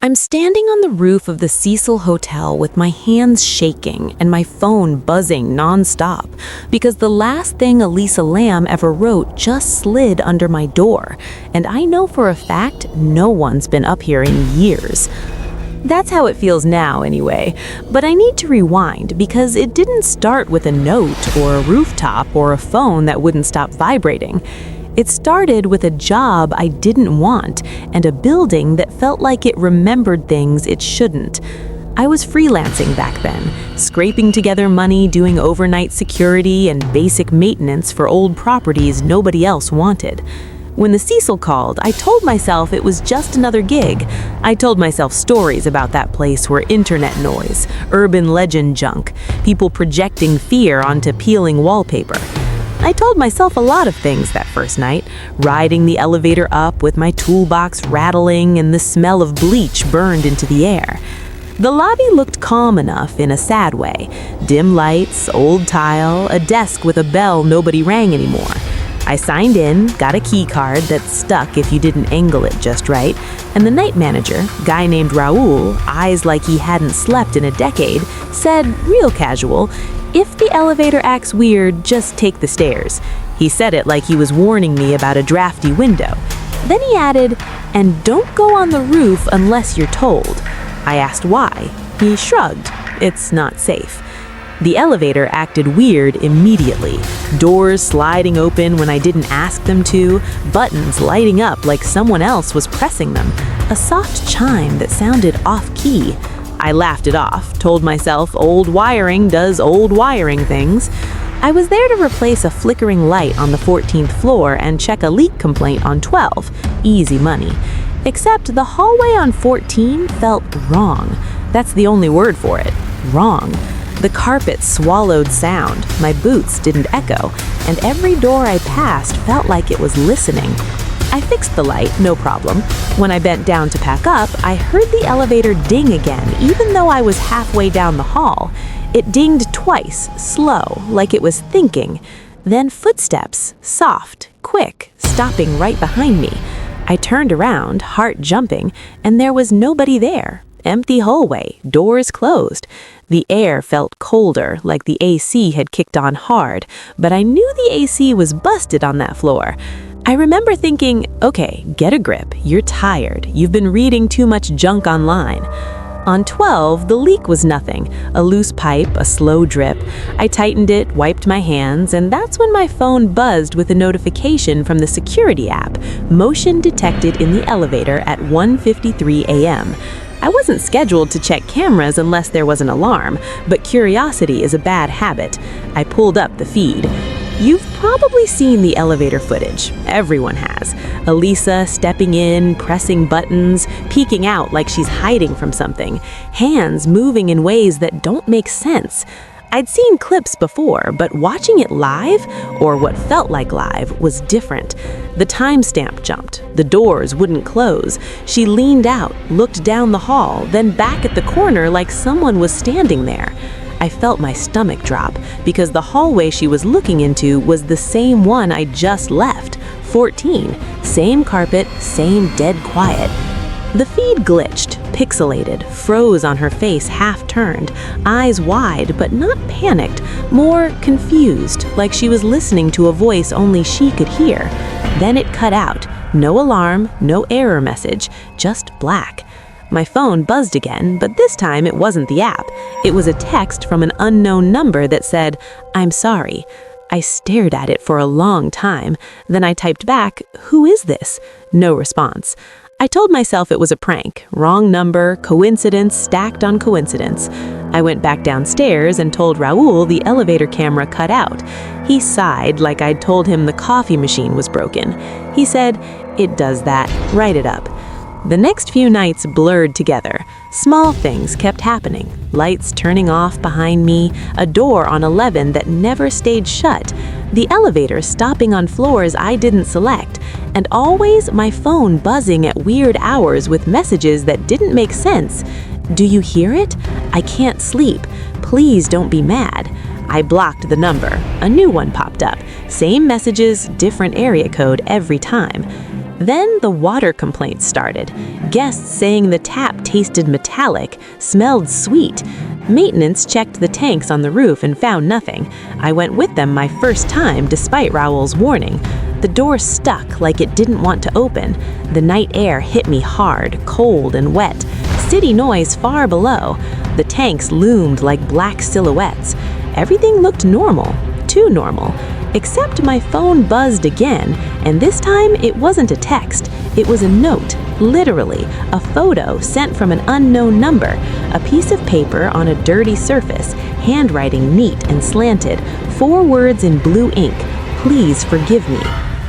I'm standing on the roof of the Cecil Hotel with my hands shaking and my phone buzzing nonstop because the last thing Elisa Lamb ever wrote just slid under my door, and I know for a fact no one's been up here in years. That's how it feels now anyway, but I need to rewind because it didn't start with a note or a rooftop or a phone that wouldn't stop vibrating. It started with a job I didn't want and a building that felt like it remembered things it shouldn't. I was freelancing back then, scraping together money doing overnight security and basic maintenance for old properties nobody else wanted. When the Cecil called, I told myself it was just another gig. I told myself stories about that place were internet noise, urban legend junk, people projecting fear onto peeling wallpaper. I told myself a lot of things that first night, riding the elevator up with my toolbox rattling and the smell of bleach burned into the air. The lobby looked calm enough in a sad way. Dim lights, old tile, a desk with a bell nobody rang anymore. I signed in, got a key card that stuck if you didn't angle it just right, and the night manager, guy named Raul, eyes like he hadn't slept in a decade, said, real casual, "If the elevator acts weird, just take the stairs." He said it like he was warning me about a drafty window. Then he added, "And don't go on the roof unless you're told." I asked why. He shrugged. It's not safe. The elevator acted weird immediately. Doors sliding open when I didn't ask them to, buttons lighting up like someone else was pressing them, a soft chime that sounded off-key. I laughed it off, told myself old wiring does old wiring things. I was there to replace a flickering light on the 14th floor and check a leak complaint on 12. Easy money. Except the hallway on 14 felt wrong. That's the only word for it. Wrong. The carpet swallowed sound, my boots didn't echo, and every door I passed felt like it was listening. I fixed the light, no problem. When I bent down to pack up, I heard the elevator ding again, even though I was halfway down the hall. It dinged twice, slow, like it was thinking. Then footsteps, soft, quick, stopping right behind me. I turned around, heart jumping, and there was nobody there. Empty hallway, doors closed. The air felt colder, like the AC had kicked on hard, but I knew the AC was busted on that floor. I remember thinking, okay, get a grip, you're tired, you've been reading too much junk online. On 12, the leak was nothing, a loose pipe, a slow drip. I tightened it, wiped my hands, and that's when my phone buzzed with a notification from the security app, motion detected in the elevator at 1:53 a.m. I wasn't scheduled to check cameras unless there was an alarm, but curiosity is a bad habit. I pulled up the feed. You've probably seen the elevator footage. Everyone has. Elisa stepping in, pressing buttons, peeking out like she's hiding from something. Hands moving in ways that don't make sense. I'd seen clips before, but watching it live, or what felt like live, was different. The timestamp jumped. The doors wouldn't close. She leaned out, looked down the hall, then back at the corner like someone was standing there. I felt my stomach drop because the hallway she was looking into was the same one I just left, 14. Same carpet, same dead quiet. The feed glitched, pixelated, froze on her face half-turned, eyes wide but not panicked, more confused, like she was listening to a voice only she could hear. Then it cut out. No alarm, no error message, just black. My phone buzzed again, but this time it wasn't the app. It was a text from an unknown number that said, "I'm sorry." I stared at it for a long time. Then I typed back, "Who is this?" No response. I told myself it was a prank, wrong number, coincidence stacked on coincidence. I went back downstairs and told Raul the elevator camera cut out. He sighed like I'd told him the coffee machine was broken. He said, "It does that, write it up." The next few nights blurred together. Small things kept happening. Lights turning off behind me, a door on 11 that never stayed shut, the elevator stopping on floors I didn't select, and always my phone buzzing at weird hours with messages that didn't make sense. "Do you hear it? I can't sleep. Please don't be mad." I blocked the number. A new one popped up. Same messages, different area code every time. Then the water complaints started. Guests saying the tap tasted metallic, smelled sweet. Maintenance checked the tanks on the roof and found nothing. I went with them my first time despite Raoul's warning. The door stuck like it didn't want to open. The night air hit me hard, cold and wet. City noise far below. The tanks loomed like black silhouettes. Everything looked normal, too normal. Except my phone buzzed again, and this time it wasn't a text. It was a note, literally, a photo sent from an unknown number, a piece of paper on a dirty surface, handwriting neat and slanted, 4 words in blue ink, "Please forgive me."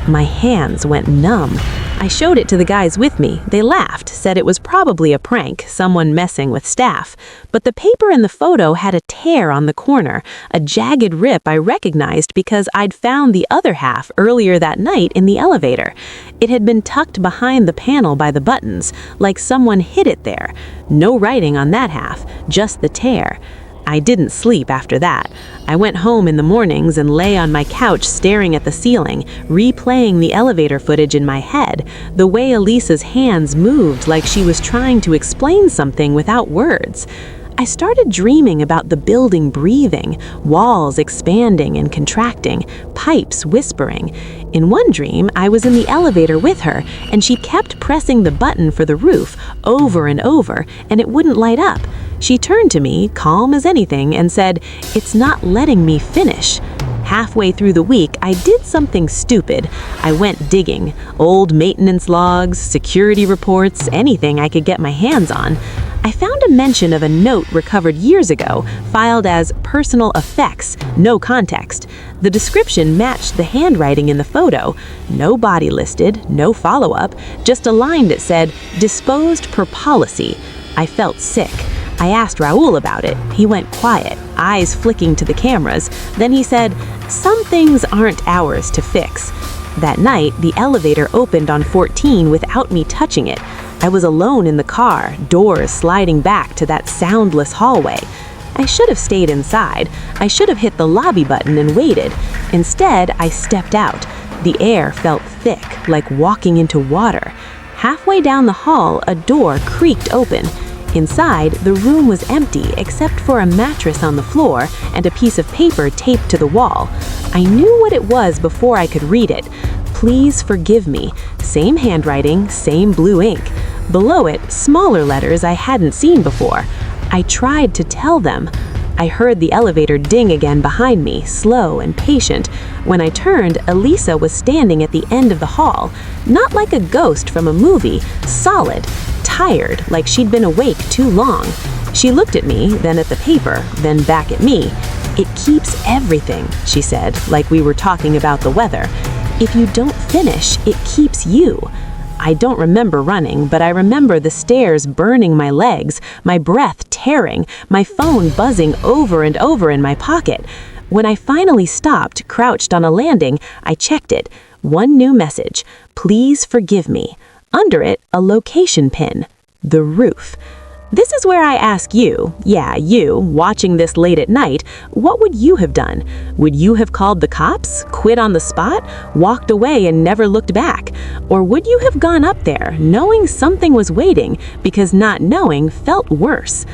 My hands went numb. I showed it to the guys with me. They laughed, said it was probably a prank, someone messing with staff. But the paper in the photo had a tear on the corner, a jagged rip I recognized because I'd found the other half earlier that night in the elevator. It had been tucked behind the panel by the buttons, like someone hid it there. No writing on that half, just the tear. I didn't sleep after that. I went home in the mornings and lay on my couch staring at the ceiling, replaying the elevator footage in my head, the way Elisa's hands moved like she was trying to explain something without words. I started dreaming about the building breathing, walls expanding and contracting, pipes whispering. In one dream, I was in the elevator with her, and she kept pressing the button for the roof over and over, and it wouldn't light up. She turned to me, calm as anything, and said, "It's not letting me finish." Halfway through the week, I did something stupid. I went digging, old maintenance logs, security reports, anything I could get my hands on. I found a mention of a note recovered years ago, filed as personal effects, no context. The description matched the handwriting in the photo. No body listed, no follow-up, just a line that said, "Disposed per policy." I felt sick. I asked Raoul about it. He went quiet, eyes flicking to the cameras. Then he said, "Some things aren't ours to fix." That night, the elevator opened on 14 without me touching it. I was alone in the car, doors sliding back to that soundless hallway. I should have stayed inside. I should have hit the lobby button and waited. Instead, I stepped out. The air felt thick, like walking into water. Halfway down the hall, a door creaked open. Inside, the room was empty except for a mattress on the floor and a piece of paper taped to the wall. I knew what it was before I could read it. "Please forgive me." Same handwriting, same blue ink. Below it, smaller letters I hadn't seen before. I tried to tell them. I heard the elevator ding again behind me, slow and patient. When I turned, Elisa was standing at the end of the hall, not like a ghost from a movie, solid, tired, like she'd been awake too long. She looked at me, then at the paper, then back at me. "It keeps everything," she said, like we were talking about the weather. "If you don't finish, it keeps you." I don't remember running, but I remember the stairs burning my legs, my breath tearing, my phone buzzing over and over in my pocket. When I finally stopped, crouched on a landing, I checked it. One new message: "Please forgive me." Under it, a location pin. The roof. This is where I ask you, yeah, you, watching this late at night, what would you have done? Would you have called the cops, quit on the spot, walked away and never looked back? Or would you have gone up there, knowing something was waiting, because not knowing felt worse?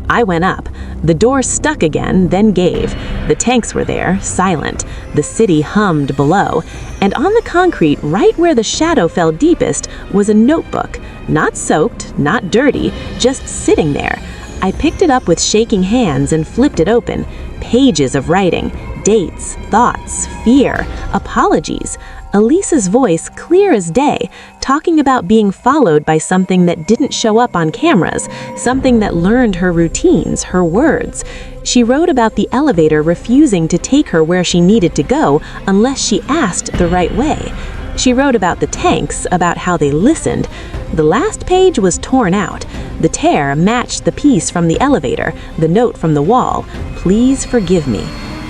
I went up. The door stuck again, then gave. The tanks were there, silent. The city hummed below. And on the concrete, right where the shadow fell deepest, was a notebook. Not soaked, not dirty, just sitting there. I picked it up with shaking hands and flipped it open. Pages of writing, dates, thoughts, fear, apologies. Elisa's voice clear as day, talking about being followed by something that didn't show up on cameras, something that learned her routines, her words. She wrote about the elevator refusing to take her where she needed to go unless she asked the right way. She wrote about the tanks, about how they listened. The last page was torn out. The tear matched the piece from the elevator, the note from the wall, "Please forgive me."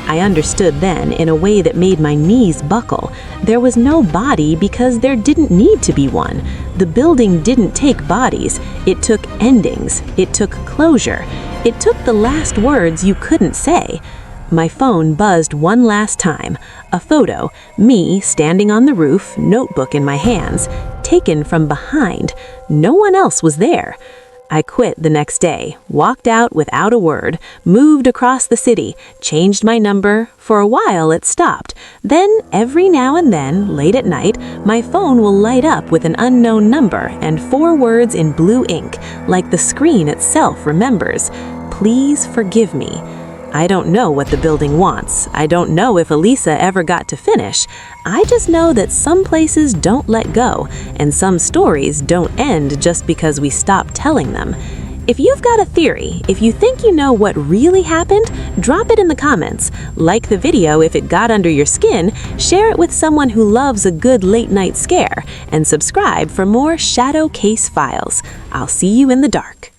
I understood then in a way that made my knees buckle. There was no body because there didn't need to be one. The building didn't take bodies. It took endings. It took closure. It took the last words you couldn't say. My phone buzzed one last time. A photo, me standing on the roof, notebook in my hands. taken from behind. No one else was there. I quit the next day, walked out without a word, moved across the city, changed my number. For a while it stopped. Then, every now and then, late at night, my phone will light up with an unknown number and 4 words in blue ink, like the screen itself remembers. Please forgive me. I don't know what the building wants. I don't know if Elisa ever got to finish. I just know that some places don't let go, and some stories don't end just because we stop telling them. If you've got a theory, if you think you know what really happened, drop it in the comments. Like the video if it got under your skin, share it with someone who loves a good late-night scare, and subscribe for more Shadow Case Files. I'll see you in the dark.